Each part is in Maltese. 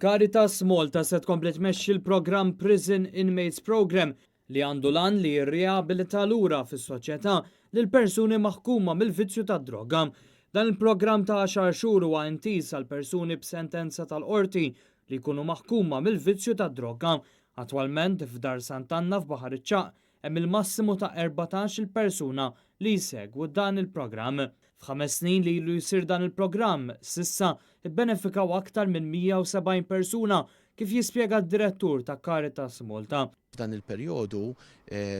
Caritas Malta se tkompli tmexxi l-programm Prison Inmates Program li għandu lan li jirriabilita lura fis-soċjetà lil persuni maħkuma mill-vizzju tad-droga. Dan il-programm ta' 10 xhur huwa intis għal persuni b'sentenza tal-qorti li jkunu maħkuma mill-vizzju tad-droga. Attwalment f'Dar Sant'Anna f'Baħar iċ-Ċaq hemm il-massimu ta' 14 il-persuna li jsegwu dan il-programm. F'5 snin li ilu jsir dan il-programm, sissa ibbenefikaw aktar minn 170 persuna kif jispjega d-direttur ta' Caritas Malta. F'dan il-perjodu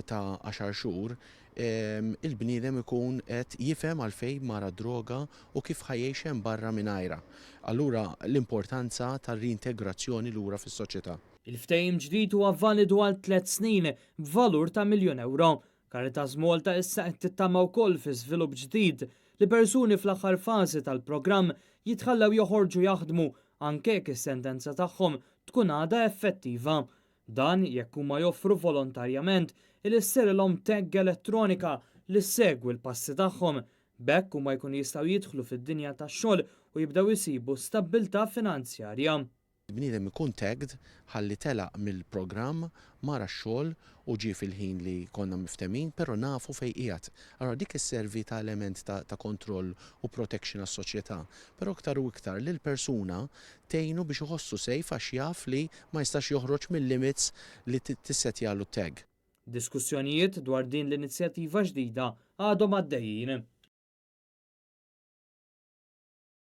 ta' 10 xhur il-bniedem ikun qed jifhem għalfejn mara droga u kif ħajjejx hemm barra mingħajrha. Allura l-importanza tar-reintegrazzjoni lura fis-soċjetà. Il-ftehim ġdid huwa validu għal 3 snin b'valur ta' €1,000,000. Caritas Malta issa qed tittama wkoll fi żvilupp ġdid li persuni fl-aħħar fażi tal-programm jitħallew joħorġu jaħdmu anke jekk is-sentenza tagħhom tkun għadha effettiva. Dan jekk huma joffru volontarjament il isserilhom tagg elettronika li ssegwi l-passi tagħhom. B'hekk huma jkun jistgħu jidħlu fid-dinja tax-xogħol u jibdew isibu stabbiltà finanzjarja. Il-bniedem ikun tagged ħalli telaq mill-programm mara x-xogħol u ġie fil-ħin li konna miftemin, però nafu fejn qiegħed. Allura dik isservi ta' element ta' kontroll u protection għas-soċjetà, però iktar u iktar lil persuna tgħinu biex iħossu sejf għax jaf li ma jistax joħroġ mill-limits li tissetjalu tagg. Diskussjonijiet dwar din l-inizjattiva ġdida għadhom għaddejjin.